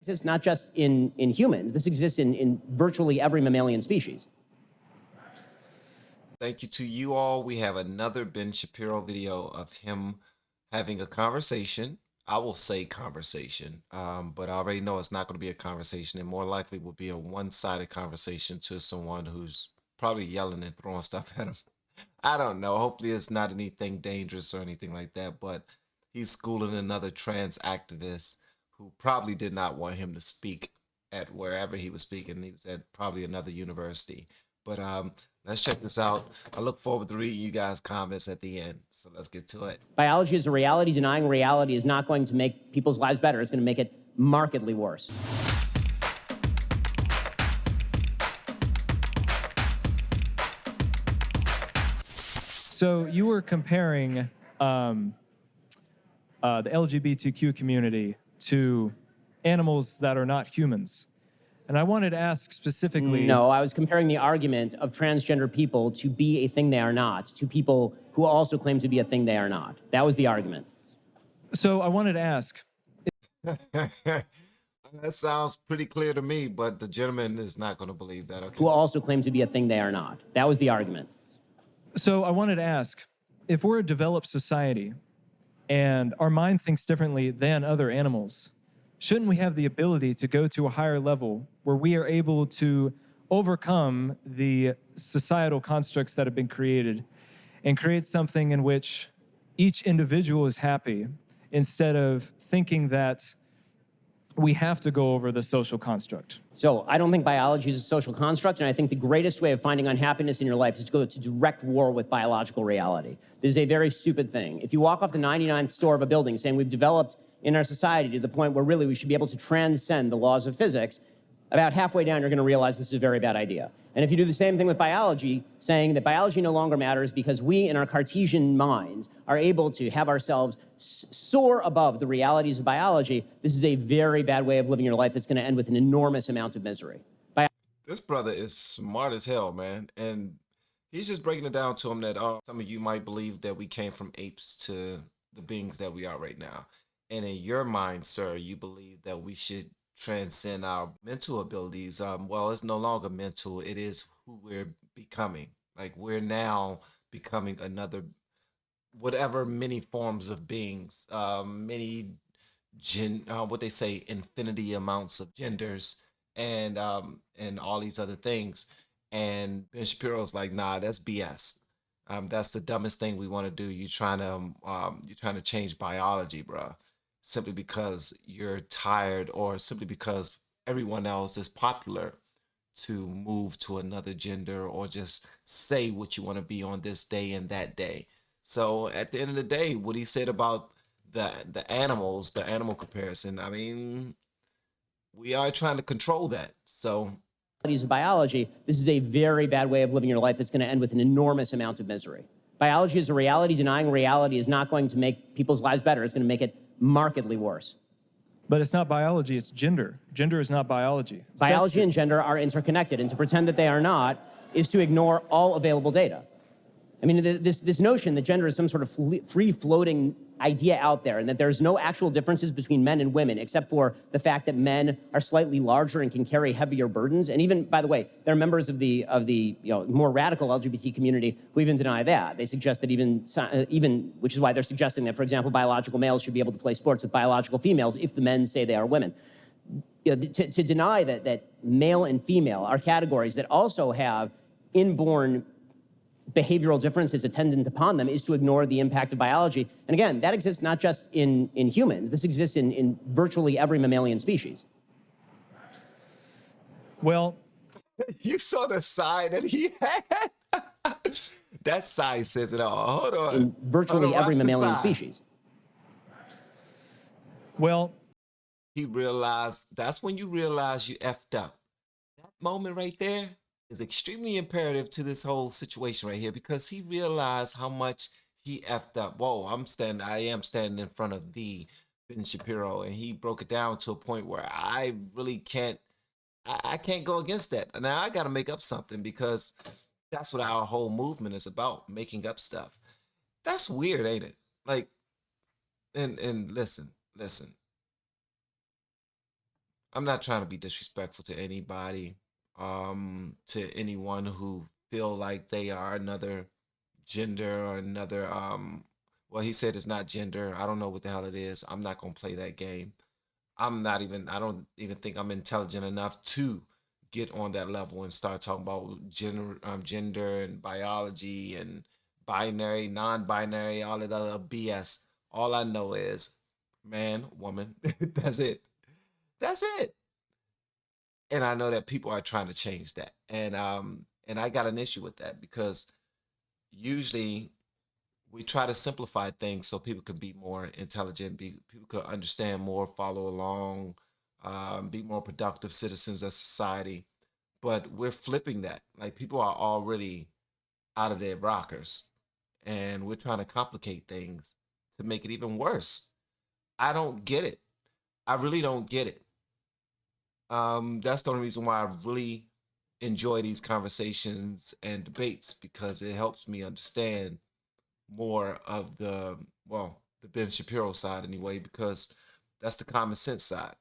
Exists not just in humans. This exists in virtually every mammalian species. Thank you to you all. We have another Ben Shapiro video of him having a conversation. I will say conversation, but I already know it's not going to be a conversation. It more likely will be a one-sided conversation to someone who's probably yelling and throwing stuff at him. I don't know. Hopefully it's not anything dangerous or anything like that, but he's schooling another trans activist who probably did not want him to speak at wherever he was speaking. He was at probably another university. But let's check this out. I look forward to reading you guys' comments at the end. So let's get to it. Biology is a reality. Denying reality is not going to make people's lives better. It's going to make it markedly worse. So you were comparing the LGBTQ community to animals that are not humans. And I wanted to ask specifically... No, I was comparing the argument of transgender people to be a thing they are not, to people who also claim to be a thing they are not. That was the argument. So I wanted to ask... That sounds pretty clear to me, but the gentleman is not going to believe that. Okay. Who also claim to be a thing they are not. That was the argument. So I wanted to ask, if we're a developed society and our mind thinks differently than other animals, shouldn't we have the ability to go to a higher level where we are able to overcome the societal constructs that have been created and create something in which each individual is happy instead of thinking that we have to go over the social construct? So I don't think biology is a social construct, and I think the greatest way of finding unhappiness in your life is to go to direct war with biological reality. This is a very stupid thing. If you walk off the 99th floor of a building saying we've developed in our society to the point where really we should be able to transcend the laws of physics, about halfway down you're going to realize this is a very bad idea. And if you do the same thing with biology, saying that biology no longer matters because we in our Cartesian minds are able to have ourselves soar above the realities of biology, this is a very bad way of living your life that's going to end with an enormous amount of misery. This brother is smart as hell, man. And he's just breaking it down to him that some of you might believe that we came from apes to the beings that we are right now. And in your mind, sir, you believe that we should transcend our mental abilities. Well, it's no longer mental. It is who we're becoming. Like we're now becoming another, whatever many forms of beings, many what they say, infinity amounts of genders and all these other things. And Ben Shapiro's like, nah, that's BS. That's the dumbest thing we want to do. You're trying to change biology, bruh. Simply because you're tired or simply because everyone else is popular to move to another gender or just say what you want to be on this day and that day. So at the end of the day, what he said about the animals, the animal comparison, I mean, we are trying to control that. So of biology, this is a very bad way of living your life that's going to end with an enormous amount of misery. Biology is a reality. Denying reality is not going to make people's lives better. It's going to make it markedly worse. But it's not biology, it's gender. Gender is not biology. Biology and gender are interconnected, and to pretend that they are not is to ignore all available data. I mean, this notion that gender is some sort of free-floating idea out there and that there's no actual differences between men and women except for the fact that men are slightly larger and can carry heavier burdens. And even, by the way, there are members of the more radical LGBT community who even deny that. They suggest that even, which is why they're suggesting that, for example, biological males should be able to play sports with biological females if the men say they are women. To deny that male and female are categories that also have inborn behavioral differences attendant upon them is to ignore the impact of biology. And again, that exists not just in humans. This exists in virtually every mammalian species. Well, you saw the sign that he had. That sign says it all. Hold on. In virtually every mammalian species. Well, he realized, that's when you realize you effed up. That moment right there is extremely imperative to this whole situation right here, because he realized how much he effed up. Whoa, I am standing in front of the Ben Shapiro, and he broke it down to a point where I really can't, I can't go against that. Now I got to make up something, because that's what our whole movement is about, making up stuff. That's weird, ain't it? Like, and listen. I'm not trying to be disrespectful to anybody, to anyone who feel like they are another gender or another well, he said it's not gender. I don't know what the hell it is. I'm not gonna play that game. I don't even think I'm intelligent enough to get on that level and start talking about gender and biology and binary, non-binary, all that other BS. All I know is man, woman. That's it. That's it. And I know that people are trying to change that. And I got an issue with that because usually we try to simplify things so people can be more intelligent, people could understand more, follow along, be more productive citizens of society. But we're flipping that. Like people are already out of their rockers, and we're trying to complicate things to make it even worse. I don't get it. I really don't get it. That's the only reason why I really enjoy these conversations and debates because it helps me understand more of the well, the Ben Shapiro side anyway, because that's the common sense side.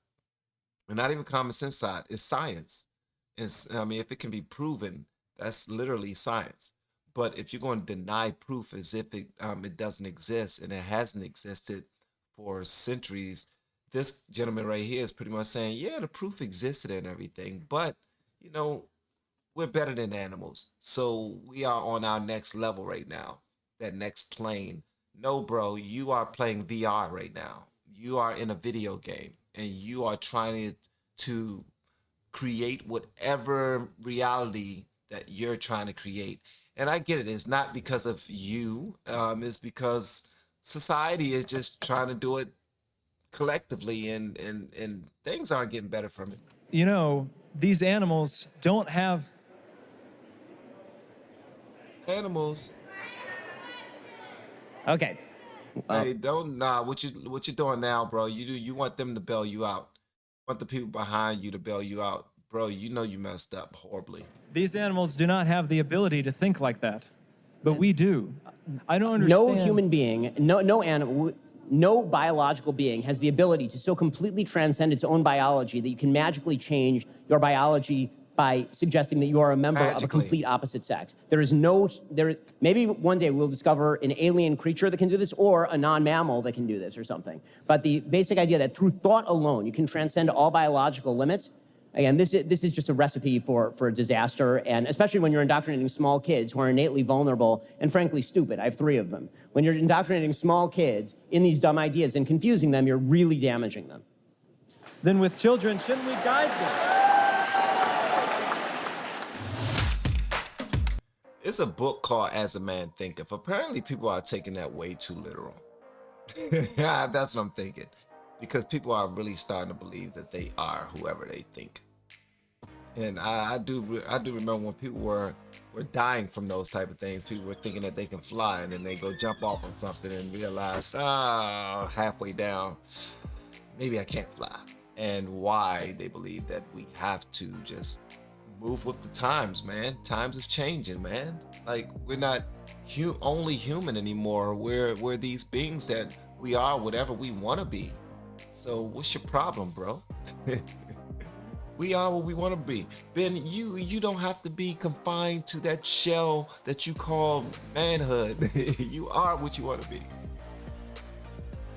And not even common sense side, it's science. I mean, if it can be proven, that's literally science. But if you're going to deny proof as if it doesn't exist and it hasn't existed for centuries, this gentleman right here is pretty much saying, yeah, the proof existed and everything, but you know, we're better than animals. So we are on our next level right now, that next plane. No, bro, you are playing VR right now. You are in a video game and you are trying to create whatever reality that you're trying to create. And I get it. It's not because of you. It's because society is just trying to do it collectively, and things aren't getting better from it. You know, these animals don't have. Animals. Okay. Well, Hey, don't nah. What you doing now, bro? You want them to bail you out. You want the people behind you to bail you out, bro. You know you messed up horribly. These animals do not have the ability to think like that, but we do. I don't understand. no human being, no animal, no biological being has the ability to so completely transcend its own biology that you can magically change your biology by suggesting that you are a member of a Magically. complete opposite sex. There is no, maybe one day we'll discover an alien creature that can do this or a non-mammal that can do this or something. But the basic idea that through thought alone, you can transcend all biological limits. Again, this is just a recipe for a disaster, and especially when you're indoctrinating small kids who are innately vulnerable and frankly stupid. I have 3 of them. When you're indoctrinating small kids in these dumb ideas and confusing them, you're really damaging them. Then with children, shouldn't we guide them? It's a book called As a Man Thinketh. Apparently, people are taking that way too literal. That's what I'm thinking. Because people are really starting to believe that they are whoever they think. And I do remember when people were dying from those type of things. People were thinking that they can fly, and then they go jump off on something and realize, halfway down, maybe I can't fly. And why they believe that we have to just move with the times, man. Times is changing, man. Like we're not only human anymore. We're these beings that we are whatever we want to be. So what's your problem, bro? We are what we want to be. Ben, you don't have to be confined to that shell that you call manhood. You are what you want to be.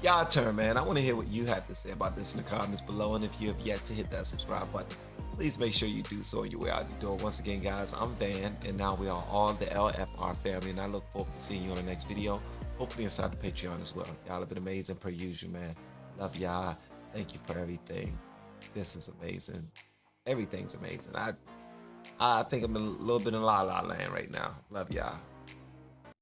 Y'all turn, man. I want to hear what you have to say about this in the comments below. And if you have yet to hit that subscribe button, please make sure you do so on your way out the door. Once again, guys, I'm Van, and now we are all the LFR family, and I look forward to seeing you on the next video, hopefully inside the Patreon as well. Y'all have been amazing per usual, man. Love y'all. Thank you for everything. This is amazing. Everything's amazing. I think I'm a little bit in la la land right now. Love y'all.